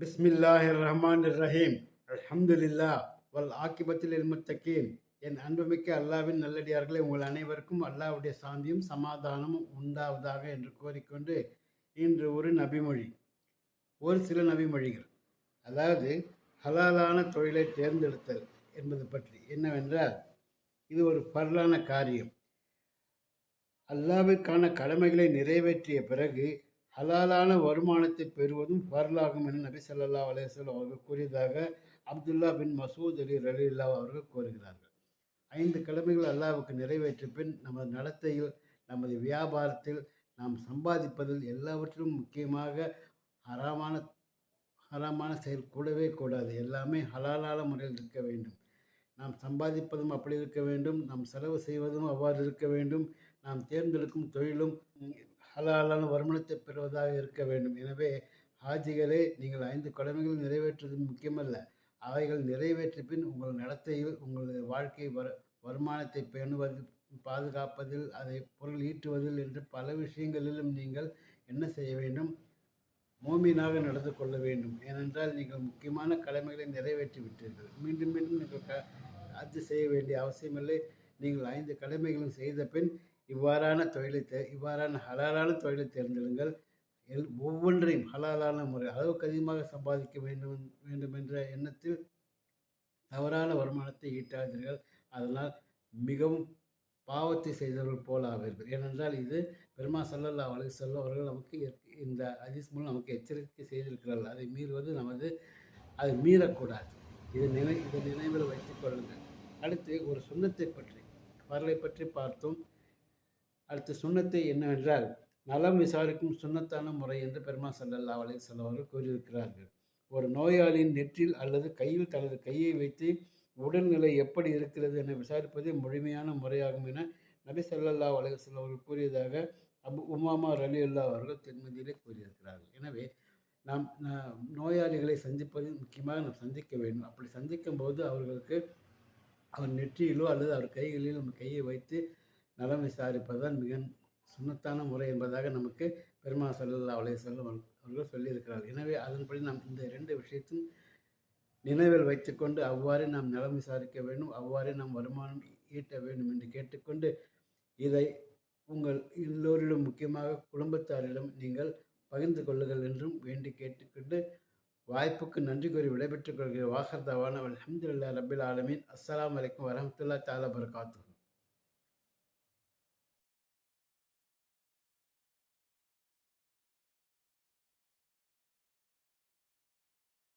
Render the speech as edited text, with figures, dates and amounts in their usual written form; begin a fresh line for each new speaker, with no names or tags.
பிஸ்மில்லாஹிர் ரஹ்மானிர் ரஹீம். அல்ஹம்துலில்லா வல் ஆக்கிபத்தில் முத்தகீன். என் அன்புமிக்க அல்லாவின் நல்லடியார்களே, உங்கள் அனைவருக்கும் அல்லாஹ்வுடைய சாந்தியும் சமாதானமும் உண்டாவதாக என்று கோரிக்கொண்டு இன்று ஒரு சில நபிமொழிகள், அதாவது ஹலாலான தொழிலை தேர்ந்தெடுத்தல் என்பது பற்றி என்னவென்றால், இது ஒரு பரலான காரியம். அல்லாஹ்விற்கான கடமைகளை நிறைவேற்றிய பிறகு ஹலாலான வருமானத்தை பெறுவதும் ஃபர்லாகும் என நபி ஸல்லல்லாஹு அலைஹி வஸல்லம் அவர்கள் கூறியதாக அப்துல்லா பின் மசூத் அலி ரலியல்லாஹு அவர்கள் கூறுகிறார்கள். 5 கடமைகள் அல்லாஹ்வுக்கு நிறைவேற்றிய பின் நமது நடத்தையில், நமது வியாபாரத்தில், நாம் சம்பாதிப்பதில் எல்லாவற்றிலும் முக்கியமாக ஹராமான ஹராமான செயல் கூடவே கூடாது. எல்லாமே ஹலாலான முறையில் இருக்க வேண்டும். நாம் சம்பாதிப்பதும் அப்படி இருக்க வேண்டும், நாம் செலவு செய்வதும் அவ்வாறு இருக்க வேண்டும், நாம் தேர்ந்தெடுக்கும் தொழிலும் ஹலாலான வருமானத்தை பெறுவதாக இருக்க வேண்டும். எனவே ஹாஜிகளே, நீங்கள் 5 கடமைகள் நிறைவேற்றுவது முக்கியமல்ல, அவைகள் நிறைவேற்றிய பின் உங்கள் நடத்தையில், உங்களது வாழ்க்கை வருமானத்தை பேணுவதில், பாதுகாப்பதில், அதை பொருள் ஈட்டுவதில் என்று பல விஷயங்களிலும் நீங்கள் என்ன செய்ய வேண்டும்? மோமீனாக நடந்து கொள்ள வேண்டும். ஏனென்றால் நீங்கள் முக்கியமான கடமைகளை நிறைவேற்றி விட்டீர்கள். மீண்டும் மீண்டும் நீங்கள் அது செய்ய வேண்டிய அவசியமில்லை. நீங்கள் 5 கடமைகளும் செய்த பின் இவ்வாறான ஹலாலான தொழிலை தேர்ந்தெடுங்கள். ஒவ்வொன்றையும் ஹலாலான முறை, அளவுக்கு அதிகமாக சம்பாதிக்க வேண்டும் என்ற எண்ணத்தில் தவறான வருமானத்தை ஈட்டாதீர்கள். அதனால் மிகவும் பாவத்தை செய்தவர்கள் போல ஆவீர்கள். ஏனென்றால் இது பெருமா ஸல்லல்லாஹு அலைஹி வஸல்லம் அவர்கள் நமக்கு இந்த ஹதீஸ் மூலம் நமக்கு எச்சரிக்கை செய்திருக்கிறார்கள். அதை மீறக்கூடாது. இதை நினைவில் வைத்துக் கொள்ளுங்கள். அடுத்து ஒரு சுன்னத்தை பற்றி, வரலை பற்றி பார்த்தோம். அடுத்த சுன்னத்தை என்னவென்றால், நலம் விசாரிக்கும் சுன்னத்தான முறை என்று பெருமா ஸல்லல்லாஹு அலைஹி வஸல்லம் அவர்கள் கூறியிருக்கிறார்கள். ஒரு நோயாளியின் நெற்றில் அல்லது கையில் தனது கையை வைத்து உடல்நிலை எப்படி இருக்கிறது என விசாரிப்பதே முழுமையான முறையாகும் என நபி ஸல்லல்லாஹு அலைஹி வஸல்லம் அவர்கள் கூறியதாக அபு உமாமா ரலியல்லாஹு அவர்கள் திருமதியிலே கூறியிருக்கிறார்கள். எனவே நாம் நோயாளிகளை சந்திப்பதில் முக்கியமாக நாம் சந்திக்க வேண்டும். அப்படி சந்திக்கும் போது அவர்களுக்கு அவர் நெற்றியிலோ அல்லது அவர் கைகளில் நம்ம கையை வைத்து நலம் விசாரிப்பதுதான் மிக சுன்னத்தான முறை என்பதாக நமக்கு பெருமா ஸல்லல்லாஹு அலைஹி வஸல்லம் அவர்கள் சொல்லியிருக்கிறார்கள். எனவே அதன்படி நாம் இந்த 2 விஷயத்தையும் நினைவில் வைத்துக்கொண்டு அவ்வாறே நாம் நலம் விசாரிக்க வேண்டும், அவ்வாறே நாம் வருமானம் ஈட்ட வேண்டும் என்று கேட்டுக்கொண்டு, இதை உங்கள் எல்லோரிடம், முக்கியமாக குடும்பத்தாரிடம் நீங்கள் பகிர்ந்து கொள்ளுங்கள் என்றும் வேண்டி கேட்டுக்கொண்டு, வாய்ப்புக்கு நன்றி கூறி விடைபெற்றுக் கொள்கிற வாஹர் தவானா அல்ஹம்துலில்லாஹி ரப்பில் ஆலமீன். அஸ்ஸலாமு அலைக்கும் வரஹ்மத்துல்லாஹி தஆலா வபரகாத்துஹு.